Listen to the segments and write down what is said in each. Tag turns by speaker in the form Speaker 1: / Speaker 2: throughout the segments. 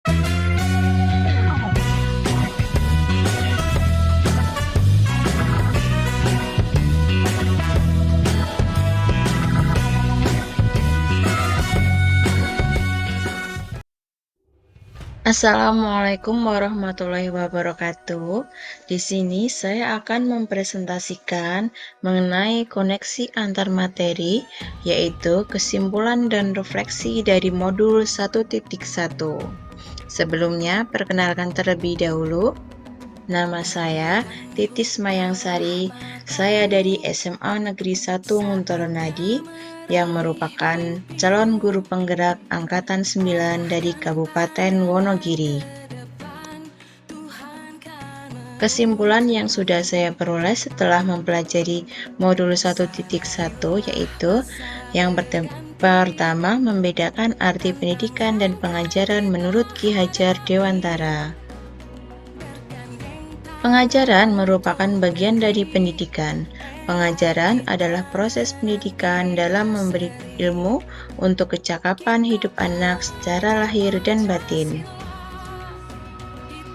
Speaker 1: Assalamualaikum warahmatullahi wabarakatuh. Di sini saya akan mempresentasikan mengenai koneksi antar materi, yaitu kesimpulan dan refleksi dari modul 1.1. Sebelumnya, perkenalkan terlebih dahulu. Nama saya Titis Mayangsari. Saya dari SMA Negeri 1 Nguntoronadi yang merupakan calon guru penggerak angkatan 9 dari Kabupaten Wonogiri. Kesimpulan yang sudah saya peroleh setelah mempelajari modul 1.1 yaitu yang pertama, membedakan arti pendidikan dan pengajaran menurut Ki Hajar Dewantara. Pengajaran merupakan bagian dari pendidikan. Pengajaran adalah proses pendidikan dalam memberi ilmu untuk kecakapan hidup anak secara lahir dan batin.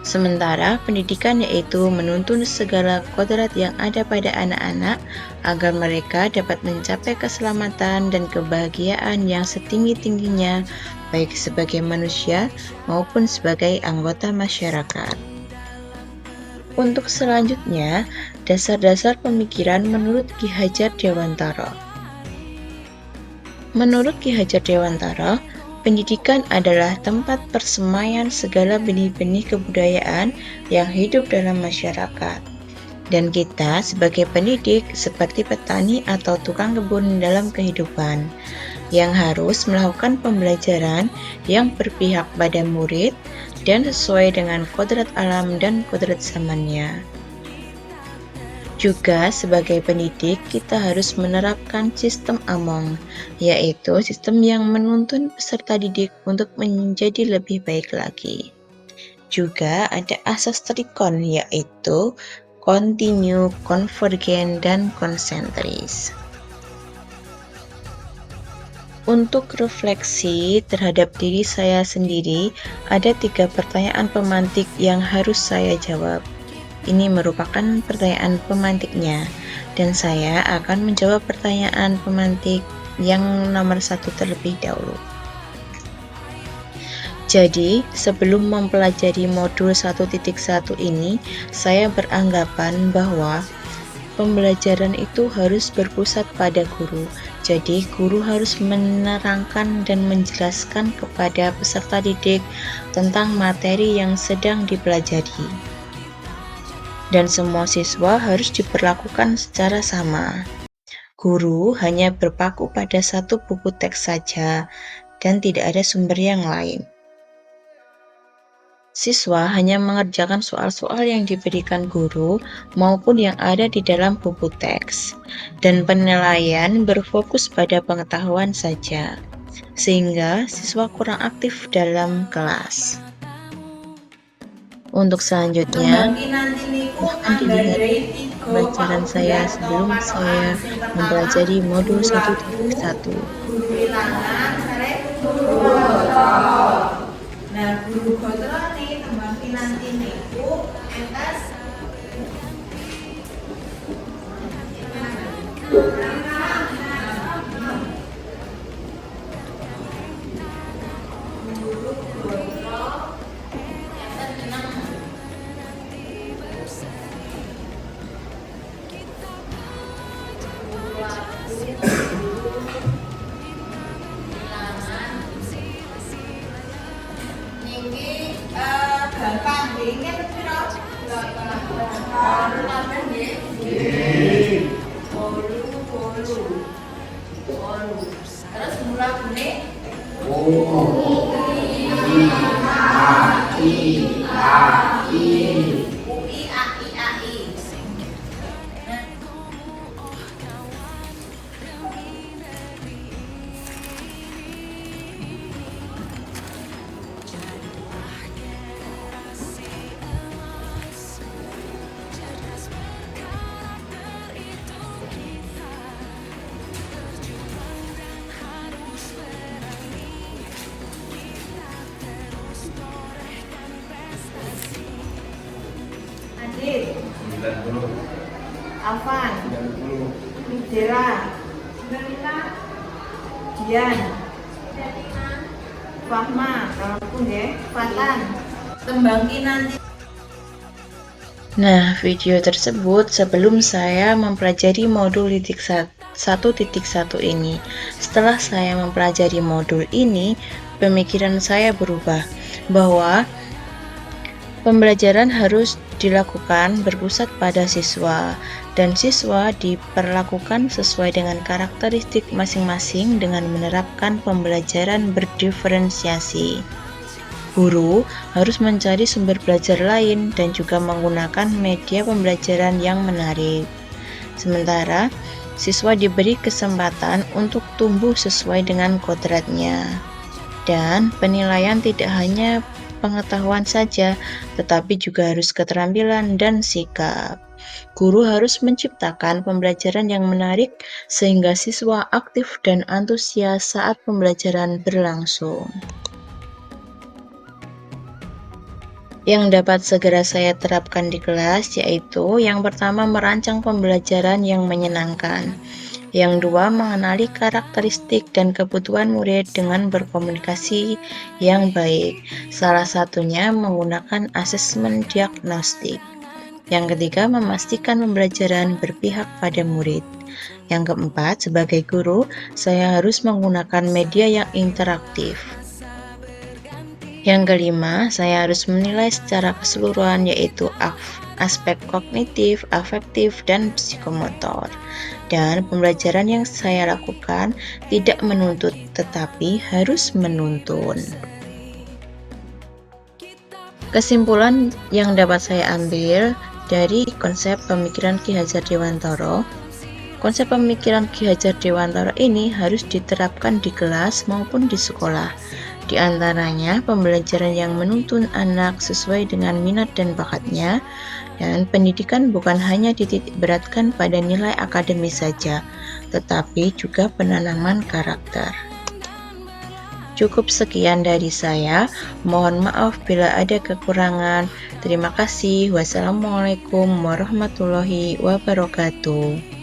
Speaker 1: Sementara pendidikan yaitu menuntun segala kodrat yang ada pada anak-anak agar mereka dapat mencapai keselamatan dan kebahagiaan yang setinggi-tingginya, baik sebagai manusia maupun sebagai anggota masyarakat. Untuk selanjutnya, dasar-dasar pemikiran menurut Ki Hajar Dewantara. Menurut Ki Hajar Dewantara, pendidikan adalah tempat persemaian segala benih-benih kebudayaan yang hidup dalam masyarakat. Dan kita sebagai pendidik seperti petani atau tukang kebun dalam kehidupan, yang harus melakukan pembelajaran yang berpihak pada murid dan sesuai dengan kodrat alam dan kodrat zamannya. Juga sebagai pendidik kita harus menerapkan sistem Among, yaitu sistem yang menuntun peserta didik untuk menjadi lebih baik lagi. Juga ada asas trikon, yaitu kontinu, konvergen, dan konsentris. Untuk refleksi terhadap diri saya sendiri, ada 3 pertanyaan pemantik yang harus saya jawab. Ini merupakan pertanyaan pemantiknya, dan saya akan menjawab pertanyaan pemantik yang nomor 1 terlebih dahulu. Jadi, sebelum mempelajari modul 1.1 ini, saya beranggapan bahwa pembelajaran itu harus berpusat pada guru. Jadi, guru harus menerangkan dan menjelaskan kepada peserta didik tentang materi yang sedang dipelajari. Dan semua siswa harus diperlakukan secara sama. Guru hanya berpaku pada satu buku teks saja dan tidak ada sumber yang lain. Siswa hanya mengerjakan soal-soal yang diberikan guru maupun yang ada di dalam buku teks, dan penilaian berfokus pada pengetahuan saja, sehingga siswa kurang aktif dalam kelas. Untuk selanjutnya, silahkan dilihat pembelajaran saya sebelum saya mempelajari modul 1.1.
Speaker 2: Nah, guru kontrol nih teman pinanti niku entas gampang ini piro? Terus mula bune
Speaker 3: 90.
Speaker 2: Afan,
Speaker 3: 90.
Speaker 2: Lidera, Dian, Fahma, kalau aku nggih, Fatan. Tembang kinanti.
Speaker 1: Nah, video tersebut sebelum saya mempelajari modul 1.1 ini. Setelah saya mempelajari modul ini, pemikiran saya berubah bahwa pembelajaran harus dilakukan berpusat pada siswa, dan siswa diperlakukan sesuai dengan karakteristik masing-masing dengan menerapkan pembelajaran berdiferensiasi. Guru harus mencari sumber belajar lain dan juga menggunakan media pembelajaran yang menarik. Sementara, siswa diberi kesempatan untuk tumbuh sesuai dengan kodratnya. Dan penilaian tidak hanya pengetahuan saja, tetapi juga harus keterampilan dan sikap. Guru harus menciptakan pembelajaran yang menarik sehingga siswa aktif dan antusias saat pembelajaran berlangsung. Yang dapat segera saya terapkan di kelas yaitu yang pertama merancang pembelajaran yang menyenangkan. Yang dua, mengenali karakteristik dan kebutuhan murid dengan berkomunikasi yang baik. Salah satunya menggunakan asesmen diagnostik. Yang ketiga, memastikan pembelajaran berpihak pada murid. Yang keempat, sebagai guru, saya harus menggunakan media yang interaktif. Yang kelima, saya harus menilai secara keseluruhan yaitu aspek kognitif, afektif, dan psikomotor. Dan pembelajaran yang saya lakukan tidak menuntut, tetapi harus menuntun. Kesimpulan yang dapat saya ambil dari konsep pemikiran Ki Hajar Dewantara, konsep pemikiran Ki Hajar Dewantara ini harus diterapkan di kelas maupun di sekolah. Di antaranya, pembelajaran yang menuntun anak sesuai dengan minat dan bakatnya, dan pendidikan bukan hanya dititik beratkan pada nilai akademis saja, tetapi juga penanaman karakter. Cukup sekian dari saya, mohon maaf bila ada kekurangan. Terima kasih. Wassalamualaikum warahmatullahi wabarakatuh.